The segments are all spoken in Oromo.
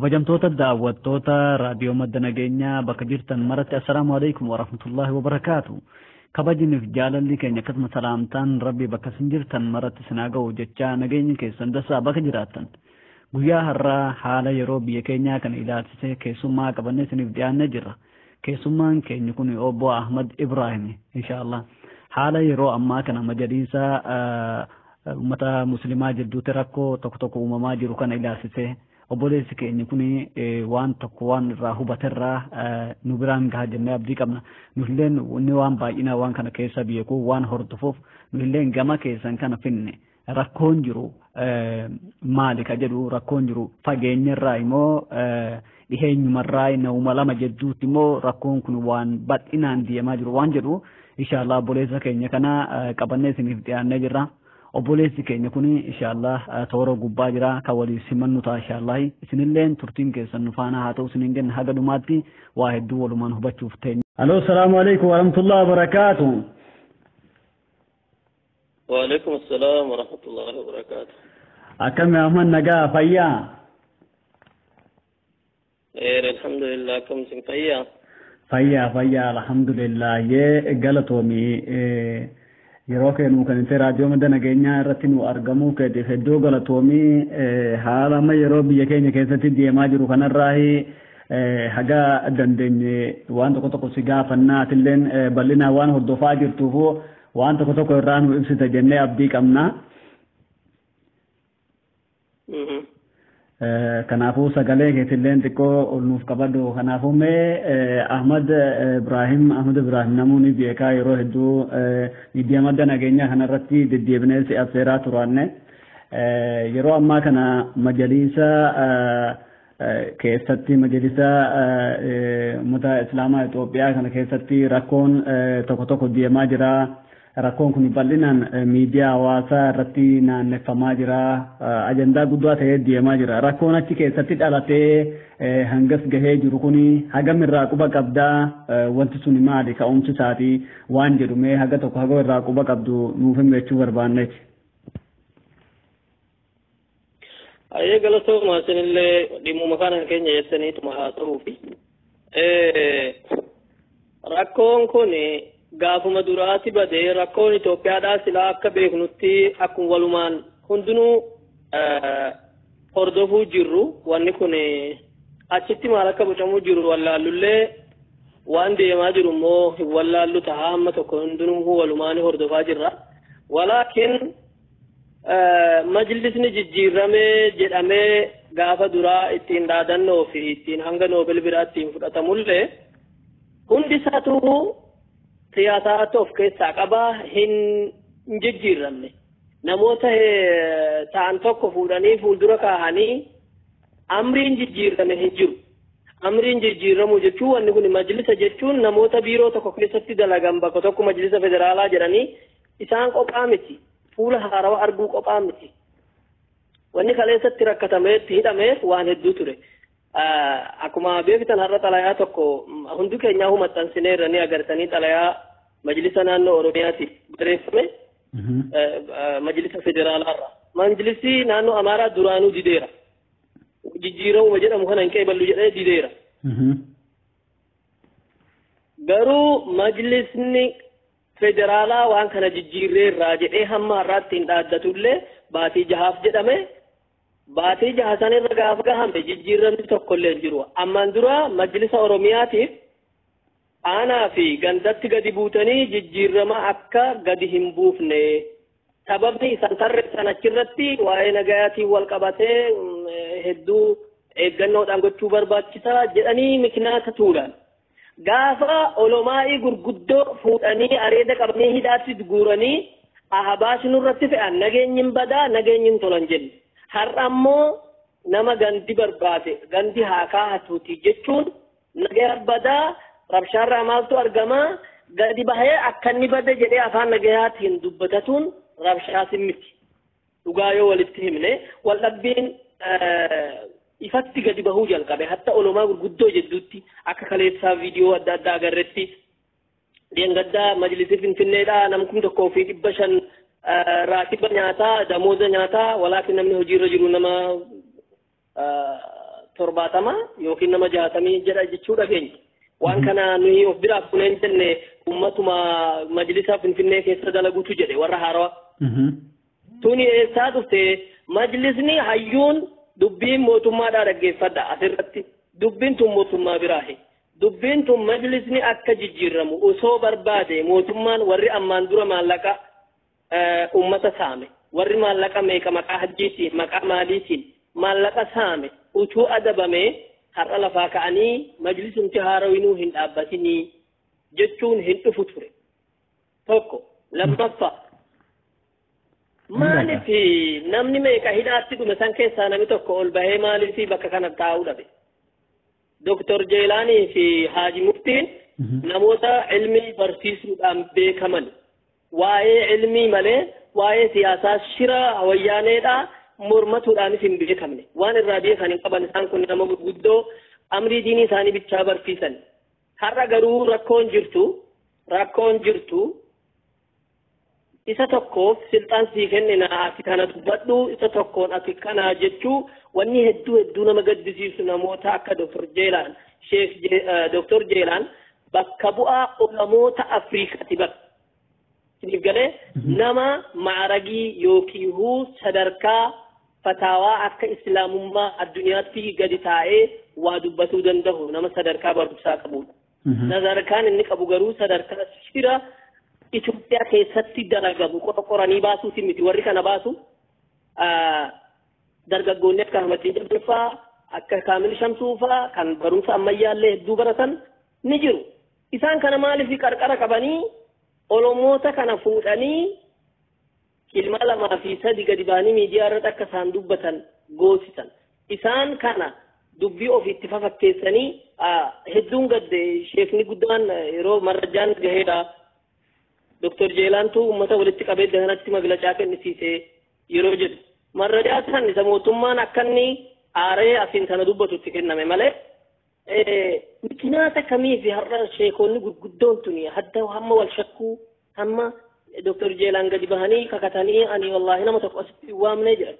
kabajamtoota daawwattoota raadiyoo madda nageenyaa bakka jirtan maratti assalaamu alaykum warahmatullahi wabarakaatu. Kabajniif jaalalli keenya akkasuma salaamtaan rabbi bakka isin jirtan maratti isin haa ga'u jecha nageenyi keessan dasaa bakka jiraattan. Guyyaa har'aa haala yeroo biyya keenyaa kana ilaalchisee keessummaa qabannee isiniif dhiyaannee jirra. Keessummaan keenya kun obbo Ahmad Ibrahim inshaallah. Haala yeroo ammaa kana majaliisa ummata muslimaa jidduutti rakkoo tokko tokko uumamaa jiru kana ilaalchisee obboleessi keenya kun waan tokko waan irraa hubaterraa nu biraan gahaa jennee abdii qabna. Nulleen inni waan baay'ina waan kana keessa beeku waan hordofuuf nulleen gama keessan kana finne rakkoon jiru maali ka jedhu rakkoon jiru fageenyarraa immoo dhiheenyumarraa nama lama jidduutti immoo rakkoon kun waan bal'inaan deemaa jiru waan jedhu inshaallah obboleessa keenya kana qabannee isiniif dhiyaannee jirra. obboleessi keenya kun inshaallah toora gubbaa jira ka walii simannu ta'a inshaallah isinilleen turtiin keessan nu faana haa ta'u isinin jenna haga dhumaatti waa hedduu walumaan hubachuuf teenya. Aloo salaamu alaykum warahmatullahi wabarakaatu. Wa alaykum assalaam warahmatullahi wabarakaatu. Akkami Ahmad nagaa fayyaa? Alhamdulillah akkam sin fayyaa? Fayyaa alhamdulillah yee galatoomii yeroo keenu kan itti raadiyoo madda nageenyaa irratti nu argamuu keetiif hedduu galatoomii haala amma yeroo biyya keenya keessatti deemaa jiru kanarraa haga dandeenye waan tokko tokko si gaafannaa atilleen bal'inaan waan hordofaa jirtuuf waan tokko tokko irraa nu ibsita jennee abdii qabna. Kanaafuu sagalee keetilleen xiqqoo nuuf qabadhu. Kanaafuu mee Ahmad Ibrahim namoonni beekaa yeroo hedduu miidiyaa madda nageenyaa kanarratti deddeebinee si affeeraa turanne yeroo ammaa kana majaliisa keessatti majaliisa uummata islaamaa Itoophiyaa kana keessatti rakkoon tokko tokko deemaa jira. Rakkoon kun bal'inaan miidiyaa hawaasaa irratti naanneeffamaa jira. Ajandaa guddaa ta'ee deemaa jira. Rakkoon achi keessatti dhalatee hangas gahee jiru kun hagam irraa quba qabdaa wanti sun maali ka'umsi isaatii waan jedhume haga tokko haga irraa quba qabdu nuuf himachuu barbaanneeti. Ayyee galatooma isinillee dhimmuma kana keenya jettaniituma haa ta'uufi. Rakkoon kun gaafuma duraati badee rakkoon Itoophiyaadhaa silaa akka beeknutti akkuma walumaan hundinuu hordofuu jirru wanni kun achitti maal akka bocamuu jiru wallaallullee waan deemaa jiru immoo hin wallaallu tahaa amma tokko hundinuu walumaan hordofaa jirra. Walaakin majlisni jijjiiramee jedhamee gaafa duraa ittiin dhaadannoo fi ittiin hanga noobel biraa ittiin fudhatamullee hundi isaatu siyaasaatti of keessaa qabaa hin jijjiiramne. Namoota ta'an tokko fuudhanii fuuldura kaahanii amriin jijjiirame hin jiru. Amriin jijjiiramu jechuun wanni kun majlisa jechuun namoota biiroo tokko keessatti dalagan bakka tokko majlisa federaalaa jedhanii isaan qophaa miti. Fuula haarawaa arguu qophaa miti. Wanni kaleessatti rakkatameetti hidhameef waan hedduu ture. Akkuma beektan har'a xalayaa tokko hundi keenyaa maxxansineerra ni agartanii xalayaa majlisa naannoo Oromiyaatiif barreeffame majlisa federaalaarra. Majlisi naannoo Amaaraa duraanuu dideera. Jijjiiramuma jedhamu kana hin qeeballu jedhee dideera. Garuu majlisni federaalaa waan kana jijjiirreerraa jedhee hamma har'aatti hin dhaaddatullee baatii jahaaf jedhame. Baatii jaha sanirra gaafa gahame jijjiiramni tokkollee hin jiru. Ammaan dura majlisa Oromiyaatiif aanaa fi gandatti gadi buutanii jijjiirama akka gadi hin buufne. Sababni isaan tarreessan achirratti waa'ee nagayaatiin wal qabatee hedduu eeggannoodhaan gochuu barbaachisaa jedhanii mikinaata tuulan. Gaafa olomaa'ii gurguddoo fuudhanii areeda qabanii hidhaatti guuranii ahabaashin irratti fe'an nageenyin badaa nageenyin tolan jenne. Har'a ammoo nama gandi barbaade gandi haa kaa'atuuti jechuun nagaya badaa rabshaarraa maaltu argama gadi bahee akka inni bade jedhee afaan nagayaatiin dubbatatuun rabshaas miti. Dhugaa yoo walitti himne waldhabbiin ifatti gadi bahuu jalqabe hatta olomaa gurguddoo jedhutti akka kaleessaa viidiyoo adda addaa agarretti deengaddaa majlisi Finfinneedhaa namkum 1,500 raatiba nyaataa damooza nyaataa walaakin namni hojiirra jiru nama torbaatama yookiin nama 60 jedha jechuudha keenya. Waan kana nuyi of biraa kunneen jenne ummatuma majlisa Finfinnee keessa dalaguutu jedhe warra haarawaa. Tuni eessaa dhufte majlisni hayyuun dubbiin mootummaadhaa dhaggeeffadha asirratti. Dubbiin tun mootummaa biraahi. Dubbiin tun majlisni akka jijjiiramu osoo barbaade mootummaan warri ammaan dura maallaqa ummata saame. Warri maallaqa meeqa maqaa hajjiitiin maqaa maaliitiin maallaqa saame utuu adabame har'a lafaa ka'anii majlisumti haarawinuu hin dhaabbatinii jechuun hin dhufu ture. Tokko lammaffaa maaliif namni meeqa hidhaatti dhume san keessaa namni tokko ol bahee maaliif bakka kana taa'uu dhabe? Doktor Jeelaanii fi Haaji Muftiin namoota ilmii barsiisuudhaan beekaman waa'ee ilmii malee waa'ee siyaasaa shira wayyaaneedhaa mormatuudhaanis hin beekamne waan irraa beekan hin qaban isaan kun nama gurguddoo amrii diinii isaanii bichaa barsiisan. Har'a garuu rakkoon jirtu isa tokkoof silxaan sii kennina ati kana dubbadhu isa tokkoon ati kana jechuu wanni hedduu nama gaddisiisu namoota akka Dr. Jeelaan Sheekh Dr. Jeelaan bakka bu'aa ulamoota Afriikaati bakka. Siniif galee nama maaragii yookiin sadarkaa fataawaa akka islaamummaa addunyaatti gadi taa'ee waa dubbatuu danda'u nama sadarkaa barumsaa qabudha. Sadarkaan inni qabu garuu sadarkaa shira Itoophiyaa keessatti dalagamu qoranii baasuuti miti warri kana baasu dargaggoonni akka Ahmadii Jabbafaa akka Kaamil Shamsuufaa kan barumsa ammayyaallee hedduu baratan ni jiru. Isaan kana maaliif qarqara qabanii olomoota kana fuudhanii ilma 2 fi 3 gadi baanii miidiyaa irratti akka isaan dubbatan goosisan. Isaan kana dubbii ofiitti fafakkeessanii hedduun gadde sheekni guddaan yeroo marrajaan gaheedha. Dr. Jeelaantu uummata walitti qabee kanatti maglacaa kennisiisee yeroo jedhu marrajaa san isa mootummaan akka inni aaree asiin kana dubbatutti kenname malee mikinaata kamiif har'a sheekonni gurguddoon tuni hadda hamma wal shakkuu hamma Dr. Jeelaan gadi bahanii kakatanii ani wallahi nama tokko asitti waamnee jedhan.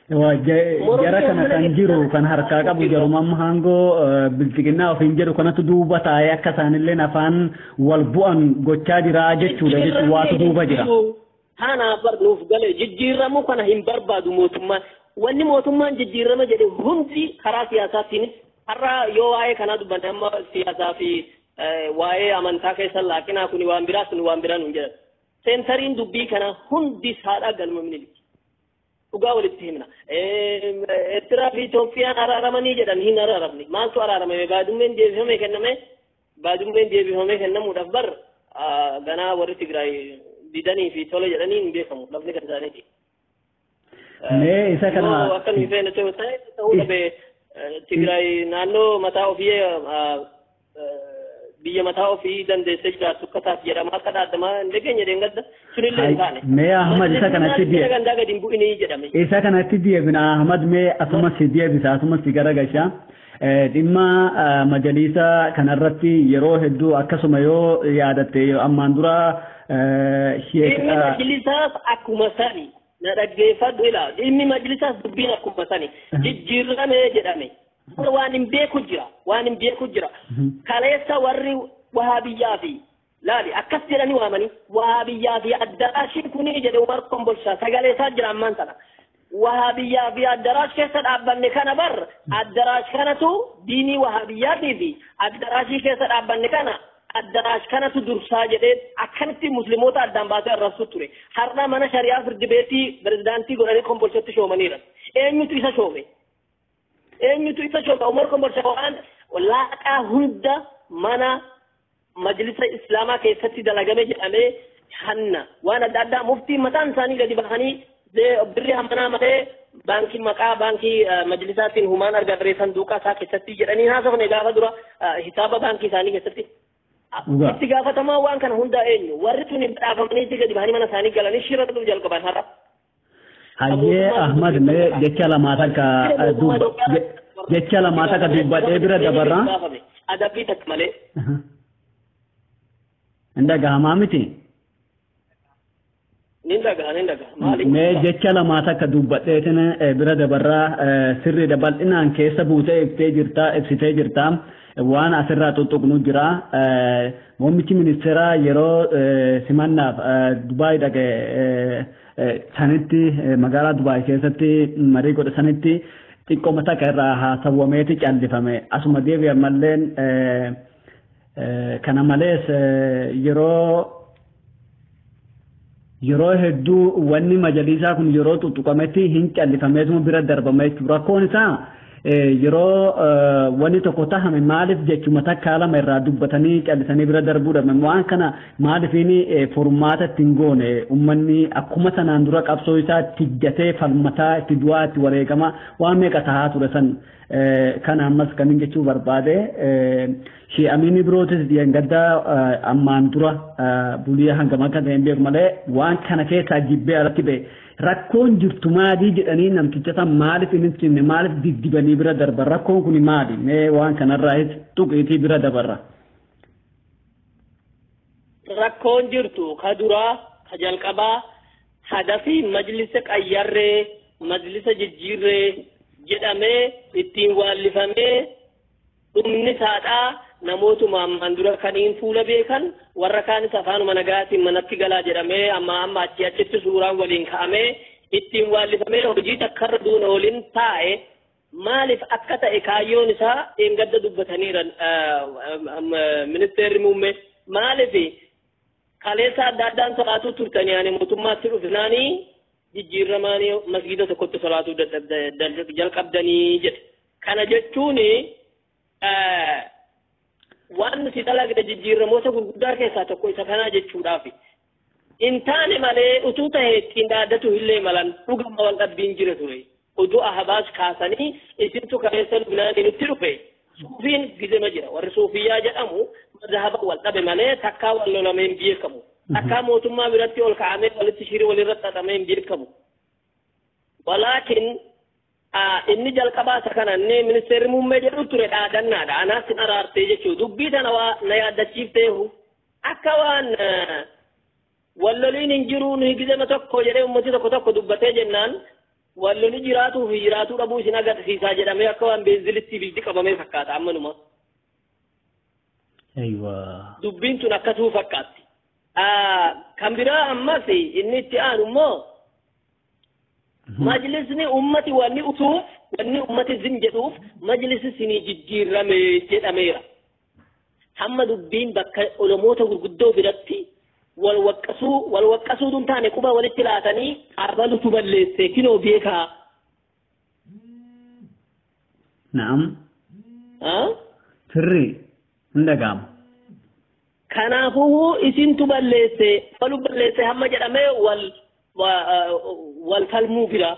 Jara kana kan jiru kan harkaa qabu jarumam hangoo biltiqinnaa ofiin jedhu kanatu duuba taa'ee akka isaanillee afaan wal bu'an gochaa jira jechuudha jechuun waatu duuba jira. Haanaaf barnuuf galee jijjiiramu kana hin barbaadu mootummaan. Wanni mootummaan jijjiirama jedhe hundi karaa siyaasaatiinis har'a yoo waa'ee kanaa dubbanne amma siyaasaa fi waa'ee amantaa keessa laaqinaa kun waan biraas kun waan biraan hin jedhan. Seentariin dubbii kana hundi saadhaa galma miniliki. Dhugaa walitti himna. Eertiraa fi Itoophiyaan araaramanii jedhan hin araaramne. Maaltu araaramame? Baadummeen deebifamee kenname. Baadummeen deebifamee kennamuudhaaf bar ganaa warri Tigraay didanii fi tole jedhanii hin beekamu. Lafni kan isaaniiti. Nee isa kana. Akka nuyi feene ta'uu dhabee Tigraay naannoo mataa ofii biyya mataa ofii dandeessee jiraatu akka taas jedhama akka dhaaddamaa hin dhageenye deengadda sunillee hin taane. Mee Ahmad isa kanatti deebi. Gandaa gadi hin bu'inii jedhame. Isa kanatti deebina Ahmad mee asumas deebisa asumas garagashaa. Dhimma majalisa kanarratti yeroo hedduu akkasuma yoo yaadatte ammaan dura dhimmi majlisaas akkuma sani na dhaggeeffadhu ilaa dhimmi majlisaas dubbiin akkuma sani jijjiirramee jedhame. Waan hin beeku jira kaleessa warri wahabiyyaa fi laali akkas jedhanii waamanii wahabiyyaa fi addaraashiin kuni jedhe Umar Kombolshaa sagalee isaa jira ammaan sana wahabiyyaa fi addaraash keessa dhaabbanne kana bar addaraash kanatu diinii wahabiyyaatii fi addaraashii keessa dhaabbanne kana addaraash kanatu dursaa jedhee akkanitti musliimoota addaan baasee arrabsu ture har'a mana shari'aa firdi beetii pirezidaantii godhanii Kombolshatti shoomaniira eenyutu isa shoome Umar Kombolshaa waan laaqaa hunda mana majlisa islaamaa keessatti dalagame jedhamee hanna waan adda addaa muftii mataan isaanii gadi bahanii birri hammanaa malee baankii maqaa baankii majlisaatiin humaan argatee sanduuqa isaa keessatti jedhanii haasofne gaafa dura hisaaba baankii isaanii keessatti. Itti gaafatamaa waan kana hundaa eenyu warri tuni dhaafamanii itti gadi bahanii mana isaanii galanii shira dhufuu jalqaban har'a. Hayyee Ahmad mee jecha lamaa takka dubbadhee bira dabarraa. Adabbii takka malee. Inda gahamaa miti. Nindaga. Mee jecha lamaa takka dubbadheetin bira dabarraa sirriidha bal'inaan keessa buutee ibsitee jirta waan asirraa tuttuqnu jira. Muummichi ministeeraa yeroo simannaaf Dubaay dhaqe sanitti magaalaa Dubaay keessatti marii godhe sanitti xiqqooma takka irraa haasawwameeti callifame. Asuma deebi'an malleen kana malees yeroo hedduu wanni majalisaa kun yeroo tuttuqametti hin callifameetuma bira darbame jechuudha. Rakkoon isaa yeroo wanni tokko tahame maaliif jechuma takkaa lama irraa dubbatanii callisanii bira darbuu dhabe waan kana maaliifini furmaata ittiin goone ummanni akkuma sanaan dura qabsoo isaa itti gatee falmataa itti du'aa itti wareegama waan meeqa tahaa ture san kana ammas kan jechuu barbaade shi'amiini birootis gaddaa ammaan dura buliyaa hangama akka ta'een beeku malee waan kana keessaa jibbee alatti ba'e rakkoon jirtu maadii jedhanii namticha san maaliif hin ibsine maaliif diddibanii bira darban rakkoon kun maali mee waan kanarraas tuqiitii bira dabarra. Rakkoon jirtu ka duraa ka jalqabaa hadafi majlisa qayyarree majlisa jijjiirree jedhamee ittiin waallifamee dhumni saadhaa namootuma ammaan dura kaniin fuula beekan warra kaanis afaanuma nagaatiin manatti galaa jedhamee amma achitti suuraan waliin ka'amee ittiin waallifamee hojii takkarra duuna waliin taa'e maaliif akka ta'e kaayyoon isaa gadda dubbataniiran ministeerri muummee maaliif kaleessa adda addaan salaatuu turtanii ani mootummaatti dhufnaanii jijjiirramaanii masgiida tokkotti salaatuu jalqabdanii jedhe kana jechuun waan nuti dalagde jijjiirramoota gurguddaa keessaa tokko isa kanaa jechuudhaaf in taane malee utuu ta'e ittiin dhaaddatu illee malan dhugama wal dhabbiin jira ture utuu ahabaas kaasanii isintu kaleessa lubnaanii nutti dhufe suufiin gizema jira warri suufiyyaa jedhamu mazhaba wal dhabe malee takkaa wal lolameen beekamu takkaa mootummaa biratti ol ka'amee walitti shirii walirratti xaxameen beekamu walaakin inni jalqabaa isa kana inni ministeerri muummee jedhu ture dhaadannaadha anaas hin araartee jechuudha dubbii tana na yaaddachiifteehu akka waan walloliin hin jiru nuyi gizema tokko jedhee ummati tokko dubbatee jennaan walloli jiraatuu fi jiraatuu dhabuu isin agarsiisaa jedhamee akka waan beenzilitti bildi qabamee fakkaata ammanuma. Dubbiin tun akkasuu fakkaatti. Kan biraa ammas inni itti aanu immoo majlisni ummati wanni utuuf wanni ummati zin jedhuuf majlisi sinii jijjiirrame jedhameera. Hamma dubbiin bakka olomoota gurguddoo biratti wal waqqasuu dun taane quba walitti laatanii abalutu balleesse kinoo beekaa. Naam. Sirrii hin dhaga'amu. Kanaafuu isintu balleesse walu balleesse hamma jedhamee wal falmuu bira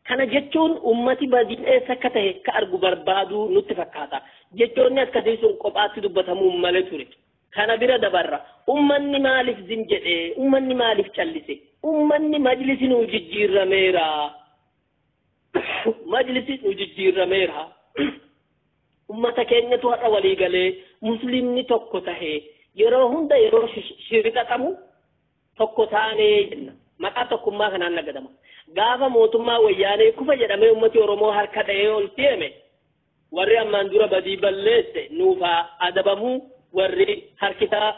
kana jechuun ummati badiin eessa akka ta'e ka argu barbaadu nutti fakkaata jechoonni akkasii sun kophaatti dubbatamuu malee ture kana bira dabarra ummanni maaliif zin jedhee ummanni maaliif callise ummanni majlisi nu jijjiirrameera majlisi nu jijjiirrameera ummata keenyatu har'a walii galee muslimni tokko tahee yeroo hunda yeroo shirika qabu tokko taanee jenna maqaa tokkummaa kanaan nagadama gaafa mootummaa wayyaanee kufa jedhamee ummati oromoo harka dha'ee ol deeme warri ammaan dura badii balleesse nuufaa adabamuu warri harkisaa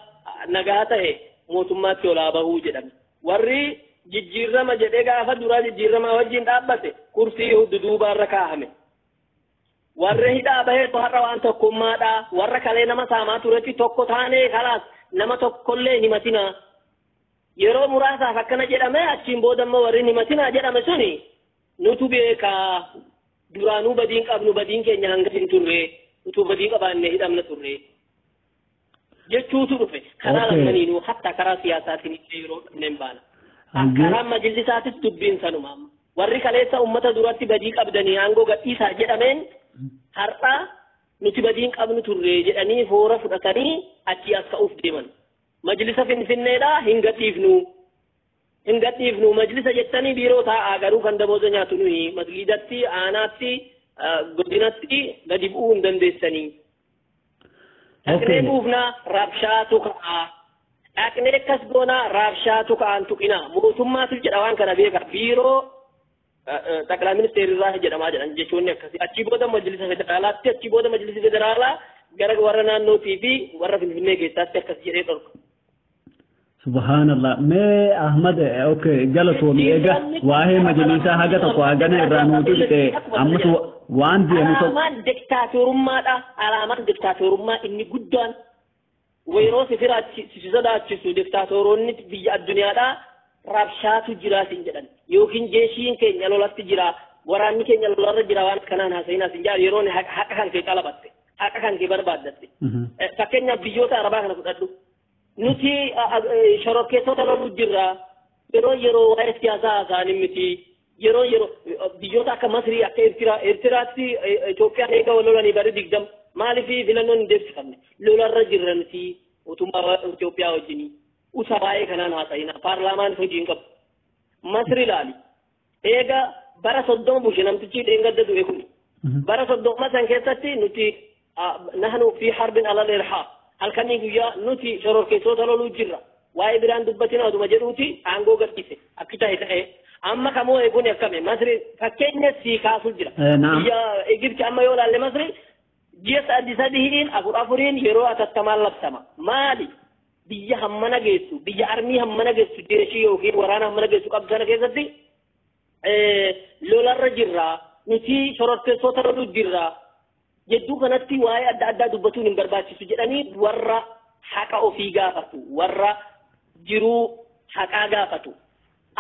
nagaa ta'e mootummaatti olaa bahuu jedhame warri jijjiirrama jedhee gaafa duraa jijjiirrama wajjin dhaabbate kursii duduubaarra kaahame warri hidhaa baheetu har'a waan tokkummaadhaa warra kalee nama saamaa turetti tokko taanee kalaas nama tokkollee himatinaa yeroo muraasaaf akkana jedhame achiin boodamma warri himatinaa jedhame suni nutu beekaa duraanuu badiin qabnu badiin keenya hanga hin turre utuu badii qabaanne hidhamna turre jechuutu dhufe karaa lamaniinuu hatta karaa siyaasaatiin illee yeroo dhabneen baana karaa majlisaatis dubbiin sanuma warri kaleessa ummata duratti badii qabdanii aangoo gadhiisaa jedhameen har'a nuti badiin qabnu turre jedhanii foora fudhatanii achi as ka'uuf deeman majlisa finfinneedha hin gadhiifnu majlisa jettanii biiroo taa'aa garuu kan damooza nyaatu nuyi masgiidatti aanaatti godinatti gadi bu'uu hin dandeessanii. Dhaqnee buufnaa rabshaatu ka'aa dhaqnee akkas goonaa raabshaatu ka'an tuqina mootummaatu jedha waan kana beeka biiroo xaqilaa ministeerirraa jedhamaa jedhan jechuun akkasii achii booda majlisa federaalaatti achii booda majlisi federaalaa gara warra naannootii fi warra finfinnee keessaatti akkas jedhee dhorka. Subhanallah mee Ahmad okay galatoomii egaa waa'ee majlisaa haga tokko hagana irraa nuti ammas waan deemu tokko alaamaan diktaatorummaadha alaamaan diktaatorummaa inni guddaan weeroo si sodaachisu diktaatoroonni biyya addunyaadhaa raabshaatu jiraatin jedhan yookiin jeeshiin keenya lolatti jira waraanni keenya lolarra jira waan kanaan haasa'inaa sin jedhan yeroon haqa kan kee qalabatte haqa kan kee barbaaddatte fakkeenyaaf biyyoota arabaa kana fudhadhu nuti shorokkeessota loluu jirra yeroo waa'ee siyaasaa haasa'anii miti yeroo biyyoota akka Masrii akka Eertiraatti Itoophiyaan eega lolanii bari 20 maaliif filannoon hin deebifamne lolarra jirra nuti mootummaa Itoophiyaa wajjinii usa baay'ee kanaan haasa'ina paarlaamaan hojii hin qabu Masri ilaali eega bara 30 bushe namtichi dheengadda du'e kun bara 30 san keessatti nuti nahnu fi harbin alal irhaa halkanii guyyaa nuti shororkeessota loluu jirra waa'ee biraan dubbatina oduma jedhuuti aangoo gadhiise akki ta'e amma kamoo eeguun akkame Masri fakkeenya sii kaasuu jira biyya Egipti amma yoo laalle Masri ji'a sadiin afuriin yeroo atattamaan labsama maali biyya hammana geessu biyya armii hammana geessu jeeshii yookiin waraana hammana geessu qabdu sana keessatti lolarra jirra nuti shororkeessota loluu jirra jedduu kanatti waa'ee adda addaa dubbatuun hin barbaachisu jedhanii warra haqa ofii gaafatu warra jiruu haqaa gaafatu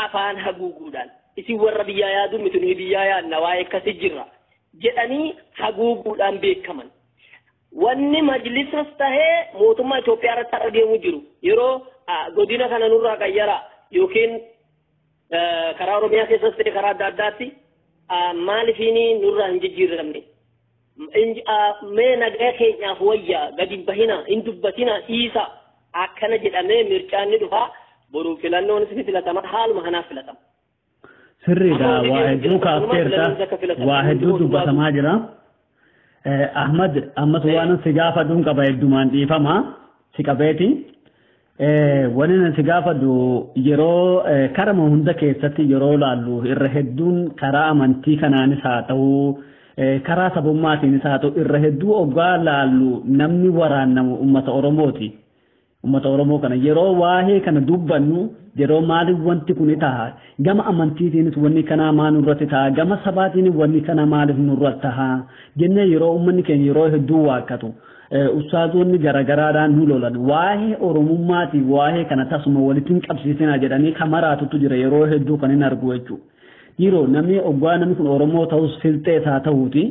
afaan haguuguudhaan isin warra biyyaa yaadu miti nuyi biyyaa yaadna waa'ee akkasii jirra jedhanii haguuguudhaan beekaman. Wanni majlisas tahee mootummaa Itoophiyaa irratti argamu jiru yeroo godina kana nurraa qayyara yookiin karaa Oromiyaa keessas ta'e karaa adda addaatti maalifiini nurraa hin jijjiiramne. Mee nagaa keenyaaf wayyaa gadi bahina hin dubbatina dhiisa akkana jedhamee mirchaan ni dhufa boruu filannoon isin filatama haaluma kanaaf filatama. Sirriidha waa hedduu kaafteerta waa hedduu dubbatamaa jira. Ahmad ammas waan si gaafadhuun qaba heddumaan dhiifama si qabeeti. Wani si gaafadhu yeroo karama hunda keessatti yeroo laallu irra hedduun karaa amantii kanaanis haa ta'uu karaa sabummaatiinis haa ta'u irra hedduu oggaa laallu namni waraannamu uummata Oromooti. Uummata Oromoo kana yeroo waa'ee kana dubbannu yeroo maaliif wanti kun ta'a gama amantiitiinis wanni kana maal nurratti ta'a gama sabaatiinis wanni kana maaliif nurratti ta'a jennee yeroo uummanni keenya yeroo hedduu waakkatu ustaazonni garagaraadhaan nu lolan waa'ee Oromummaati waa'ee kana tasuma walitti hin qabsiisinaa jedhanii kamaraatutu jira yeroo hedduu kan hin argu jechuudha. Yeroo namni oggaa namni kun Oromoo ta'us silxee isaa ta'uuti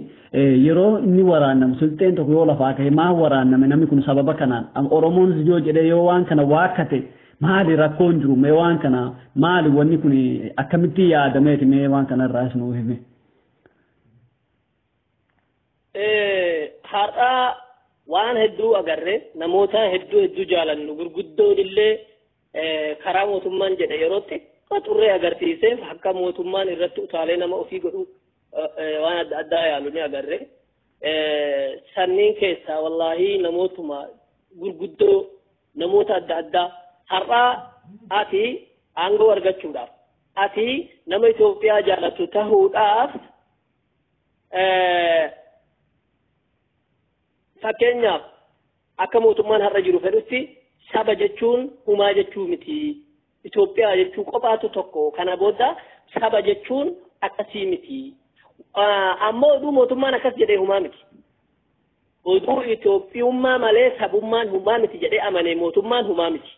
yeroo inni waraannamu silxeen tokko yoo lafaa ka'e maa waraanname namni kun sababa kanaan Oromoon yoo jedhee yoo waan kana waakkate maali rakkoon jiru mee waan kana maali wanni kun akkamitti yaadameeti mee waan kana irraas nuu hime. Har'aa waan hedduu agarre namoota hedduu jaalannu gurguddoon illee karaa mootummaan jedhe yerootti xurree agarsiiseef akka mootummaan irratti utaalee nama ofii godhu waan adda addaa yaalu ni agarre. Sanniin keessaa wallaahi namootuma gurguddoo namoota adda addaa har'aa ati aangoo argachuudhaaf ati nama Itoophiyaa jaalatu tahuudhaaf fakkeenyaaf akka mootummaan har'a jiru fedhutti saba jechuun humaa jechuu miti. Itoophiyaa jechuun kophaatu tokko kana booda saba jechuun akkasii miti. Ammoo oduu mootummaan akkas jedhee humaa miti. Oduu Itoophiyummaa malee sabummaan humaa miti jedhee amane mootummaan humaa miti.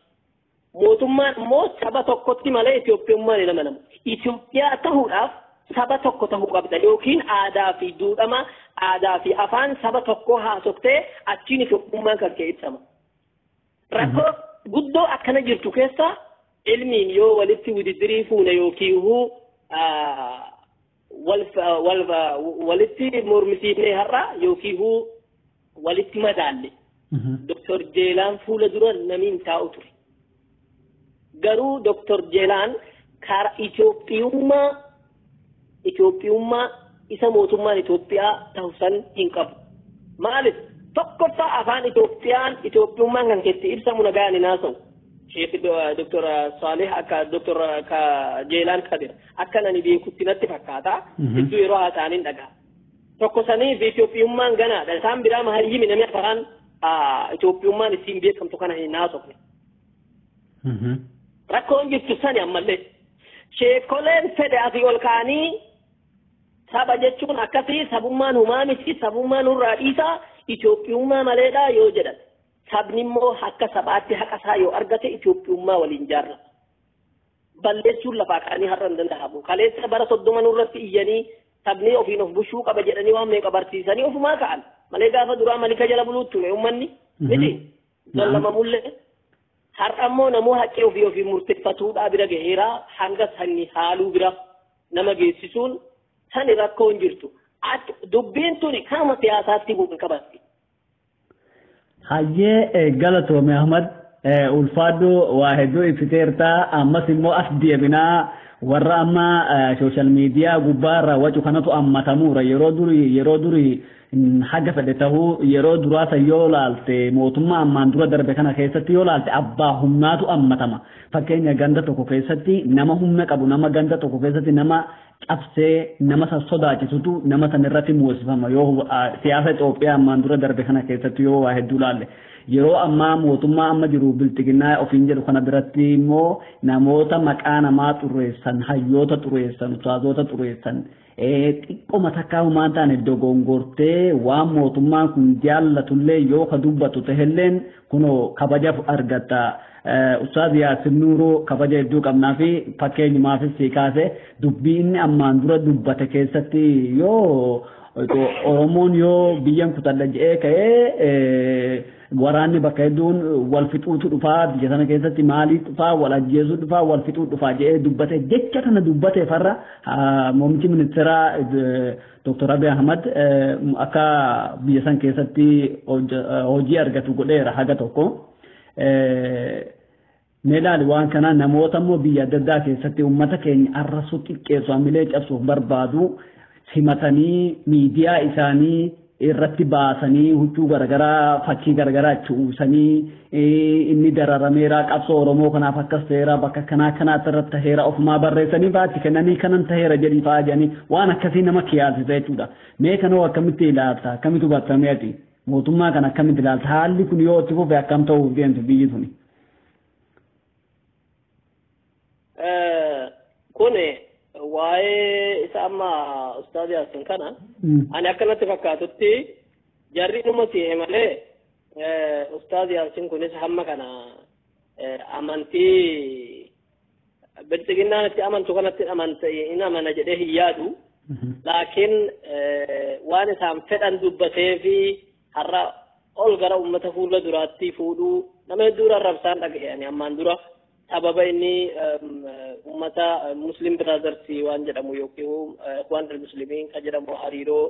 Mootummaan immoo saba tokkotti malee Itoophiyummaan hin amanamu. Itoophiyaa tahuudhaaf saba tokko tahuu qabda yookiin aadaa fi duudhama aadaa fi afaan saba tokko haasoftee achiin Itoophiyummaan kan kee ibsama. Rakkoo guddoo akkana jirtu keessa ilmiin yoo walitti wididdirii fuune yookiin walitti mormisiifnee har'a yookiin walitti madaalle. Doktor Jeelaan fuula dura namiin taa'u ture. Garuu Doktor Jeelaan karaa Itoophiyummaa isa mootummaan Itoophiyaa ta'usan hin qabu. Maaliif tokkoffaa afaan Itoophiyummaan kan keessatti ibsamu nagaan hin haasa'u. Sheikh Dr. Salih akka Dr. Jeelaan Kadir akka nani beekutti natti fakkaata iddoo yeroo haasa'aniin dhagaa tokko sanii Itoophiyummaan ganaadha isaan biraa mahayyimi namni afaan Itoophiyummaan ittiin beekamtu kana hin haasofne rakkoon jirtu sani ammallee sheekoleen fedhe asii ol kaanii saba jechuun akkasii sabummaan humaa miti sabummaan nurraa dhiisaa Itoophiyummaa maleedha yoo jedhan sabni immoo akka sabaatti haqa isaa yoo argate Itoophiyummaa waliin jaarra balleessuun lafaa kaanii har'a hin danda'amu kaleessa bara 30 nurratti iyyanii sabni ofiin of bushuu qaba jedhanii waan meeqa barsiisanii ofumaa ka'an malee gaafa duraa malika jala buluutti ture uummanni miti dallama mullee har'a immoo namuu haqqee ofii murteeffatuudhaa bira gaheera hanga sanni haaluu bira nama geessisuun sani rakkoo hin jirtu dubbiin tuni kama siyaasaatti bu'uun qabatti. Hayyee galatoome Ahmad ulfaadhu waa hedduu ibsiteerta ammas immoo as deebinaa warra amma social media gubbaarra wacu kanatu ammatamuura yeroo durii haga fedhe tahuu yeroo duraasa yoo laalte mootummaa ammaan dura darbe kana keessatti yoo laalte abbaa humnaatu ammatama fakkeenya ganda tokko keessatti nama humna qabu nama ganda tokko keessatti nama cabsee nama sodaachisutu nama san irratti moosifama yoo siyaasa Itoophiyaa ammaan dura darbe kana keessatti yoo waa hedduu laalle yeroo ammaa mootummaa amma jiru biltiginaa ofiin jedhu kana biratti immoo namoota maqaa namaa xureessan hayyoota xureessan ustaazota xureessan xiqqoma takkaa humaan taane dogongortee waan mootummaan kun jaallatullee yoo ka dubbatu tahelleen kunoo kabaja argata ustaaz Yaasin Nuuroo kabaja hedduu qabnaa fi fakkeenyumaafis si kaase dubbii inni ammaan dura dubbate keessatti yoo Oromoon yoo biyyan kutadha jedhee ka'ee waraanni bakka hedduun wal fixuutu dhufaa biyya sana keessatti maalii dhufaa wal ajjeesuu dhufaa wal fixuu dhufaa jedhee dubbate jecha kana dubbate farra muummichi ministeeraa Dr. Abiy Ahmad akka biyya san keessatti hojii argatu godheera haga tokko. Meelaali waan kana namoota immoo biyya adda addaa keessatti uummata keenya arrasuu xiqqeessu hamilee cabsuuf barbaadu simatanii miidiyaa isaanii irratti baasanii huccuu garagaraa fakkii garagaraa cuusanii inni dararameera qabsoo Oromoo kanaaf akkas ta'eera bakka kanaatti irratti ta'eera ofumaa barreessanii baatti kennanii kanan ta'eera jedhii fa'aa jedhanii waan akkasii nama kiyaasisa jechuudha. Mee kanoo akkamitti ilaalta akkamitti hubattameeti mootummaa kana akkamitti ilaalta haalli kun yoo itti fufe akkam ta'uuf deemtu biyyi tuni. Kuni waa'ee isa amma ustaaz Yaasin kana ani akkanatti fakkaatutti jarri numa si'e malee ustaaz Yaasin kunis hamma kana amantii bilchiginnaan itti amantu kanatti in amana jedhee hin yaadu laakiin waan isaan fedhan dubbatee fi har'a ol gara ummata fuula duraatti fuudhuu nama hedduu arrabsaan dhaga'e ammaan dura sababa inni ummata muslim brothers waan jedhamu yookiin waan muslimiin ka jedhamu hariiroo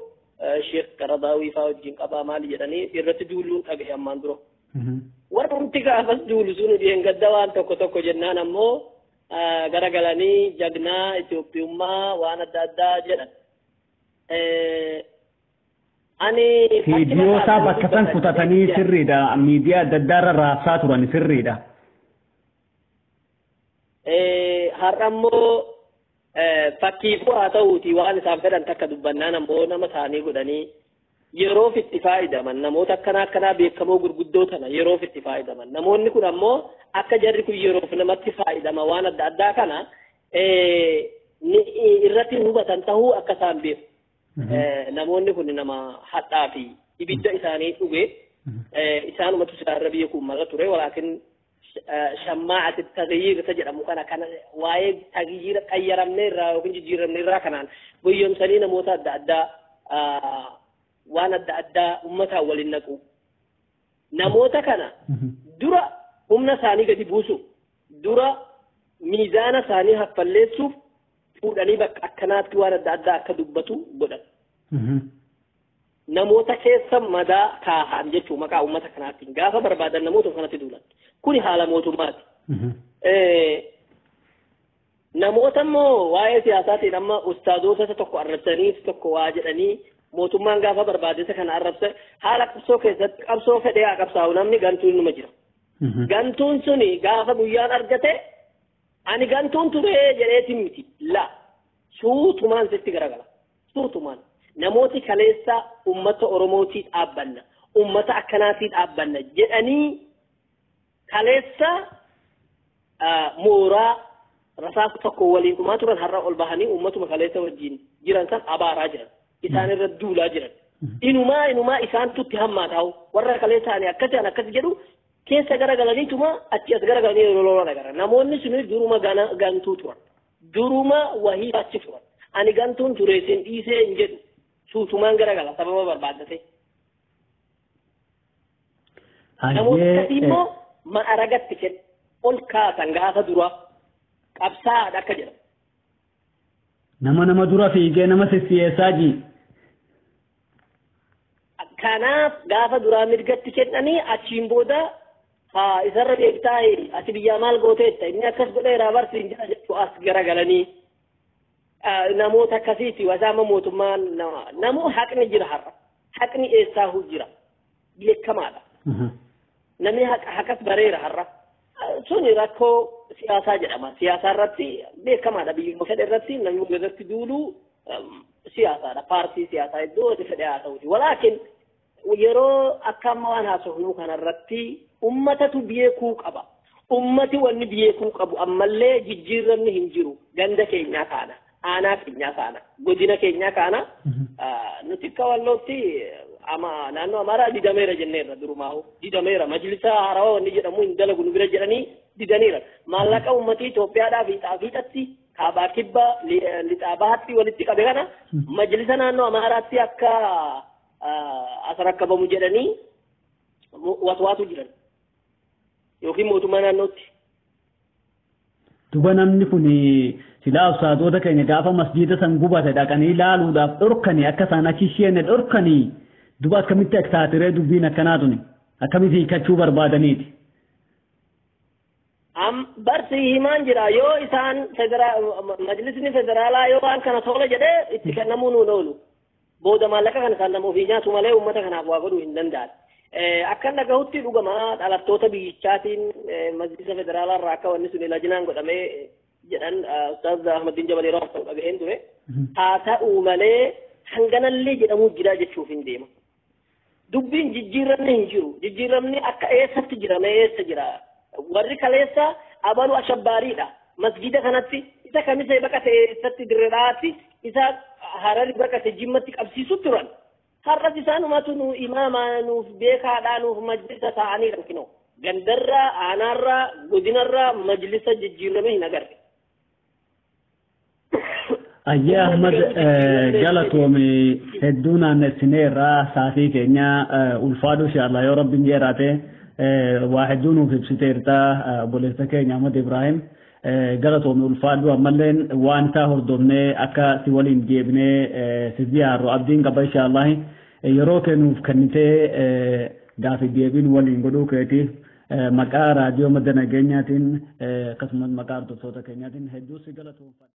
Sheikh Qaradaawii fa'aa wajjin qabaa maali jedhanii irratti duuluun dhaga'e ammaan dura. Warra hundi gaafas duulu sun dhiyen gadda waan tokko jennaan ammoo garagalanii jagnaa Itoophiyummaa waan adda addaa jedhan. Ani viidiyoo isaa bakka san kutatanii sirriidha miidiyaa adda addaarra raabsaa turan sirriidha. Har'a immoo fakkiifuu haa ta'uuti waan isaan fedhan takka dubbannaan ammoo nama isaanii godhanii yeroof itti faayidaman namoota akkanaa beekamoo gurguddoo tana yeroof itti faayidaman namoonni kun ammoo akka jarri kun yeroof namatti faayidama waan adda addaa kana irratti hubatan tahuu akka isaan beeku. Namoonni kun nama hadhaa fi ibidda isaanii dhuge isaanumatu isaarra biyya kun mara ture walaakin شماعة التغيير تجرى مكانا كان وايد تغيير غير من الرا وبنجير من الرا كنان ويوم سنين موتا دا وانا دا أمتها ولنكو نموتا كنا درا أمنا ثاني قد بوسو درا ميزانا ثاني هفلتسو فوداني بك أكنات وانا دا كدبتو بدا namoota keessa madaa kaahan jechuun maqaa uummata kanaatiin gaafa barbaadan namoota kanatti duulan kuni haala mootummaati. Namoota immoo waa'ee siyaasaatiin amma ustaazoota tokko arrabsanii tokko waa jedhanii mootummaan gaafa barbaadessa kana arrabsa haala qabsoo keessatti qabsoo fedhee haa qabsaa'u namni gantuun numa jira. Gantuun suni gaafa guyyaan argate ani gantuun turee jedheetiin miti la suutumaan sitti garagala suutumaan namooti kaleessa ummata oromootii dhaabbanna ummata akkanaatii dhaabbanna jedhanii kaleessa mooraa rasaasa tokko waliin dhumaa turan har'a ol bahanii ummatuma kaleessa wajjin jiran san abaaraa jiran isaan irra duulaa jiran inumaa isaan tutti hammaa taa'u warra kaleessa ani akkasi jedhu keessa garagalaniituma achi as garagalanii loloola gara namoonni suni duruma gantuu turan duruma wahii achi turan ani gantuun tureessin dhiisee hin jedhu suutumaan garagala sababa barbaadate namoonni akkasii immoo ma'aragatti kenna ol kaasan gaafa dura qabsaadha akka jedhamu nama dura fiigee nama sissiyeessaa jii kanaaf gaafa duraa mirgatti kennanii achiin booda isarra deebitaa'e ati biyyaa maal gooteetta inni akkas godheeraa barsiin jira jechuu as garagalanii namoota akkasiiti wasaama mootummaan namoo haqni jira har'a haqni eessaahu jira beekamaadha namni haqas bareera har'a suni rakkoo siyaasaa jedhama siyaasaa irratti beekamaadha biyyuma fedhe irratti namni irratti duuluu siyaasaadha paartii siyaasaa iddoo itti fedhe haa ta'uti walaakin yeroo akka amma waan haasofnu kanarratti ummatatu beekuu qaba ummati wanni beekuu qabu ammallee jijjiirranni hin jiru ganda keenyaa kaana aanaa keenyaa kaana godina keenyaa kaana nuti akka wallootti naannoo amaaraa didameera jenneerra durumaahu didameera majlisa haarawaa wanni jedhamu hin dalagu nu bira jedhanii didaniira maallaqa ummatii Itoophiyaadhaa fiixatti kaabaa kibba lixaa bahatti walitti qabe kana majlisa naannoo amaaraatti akka as rakkabamu jedhanii waswaatu jiran yookiin mootummaa naannootti. Duba namni kun silaa ustaazoota keenya gaafa masjiida san gubate dhaqanii ilaaluudhaaf dhorkanii akka isaan achi isheen dhorkanii duba akkamitti aksaatiree dubbiin akkanaatuni akkamitti hiikachuu barbaadaniiti. Barsi himaan jira yoo isaan majlisni federaalaa yoo waan kana tola jedhee itti kennamuu nuun oolu. Booda maallaqa kana isaan nama ofii nyaatu malee uummata kanaaf waa godhuu hin danda'an. Akkan dhagahutti dhugama dhalattoota biyyichaatiin majlisa federaalaa irraa akka wanni sun ilaalinaan godhamee jedhan Ustaaz Ahmadiin Jabalee yeroo ta'u dhagaheen ture. Haa ta'u malee hanganallee jedhamuu jira jechuuf hin deema. Dubbiin jijjiiramni hin jiru. Jijjiiramni akka eessatti jira mee eessa jira. Warri kaleessa abalu ashabbaariidha. Masjida kanatti isa kamisee baqate eessatti dirreedhaatti isa harari baqate jimmatti qabsiisu turan. Har'as isaanumatu nu imaamaa nuuf beekaadhaa nuuf majlisa ta'anii rakkino. Gandarraa, aanaarraa, godinarraa majlisa jijjiirame hin agarre. Ayyaa Ahmad galatoome hedduu naannessineerraa saatii keenya ulfaadhu inshaAllah yoo rabbiin jeeraate waa hedduu nuuf ibsiteerta obboleessa keenya Ahmad Ibrahim galatoome ulfaadhu ammalleen waan isaa hordofnee akka si waliin deebinee si ziyaaru abdiin qaba inshaAllah yeroo kennuuf kennitee gaafi deebiin waliin godhuu keetiif maqaa raadiyoo madda nageenyaatiin akkasumas maqaa hordoftoota keenyaatiin hedduu si galatoomfadha.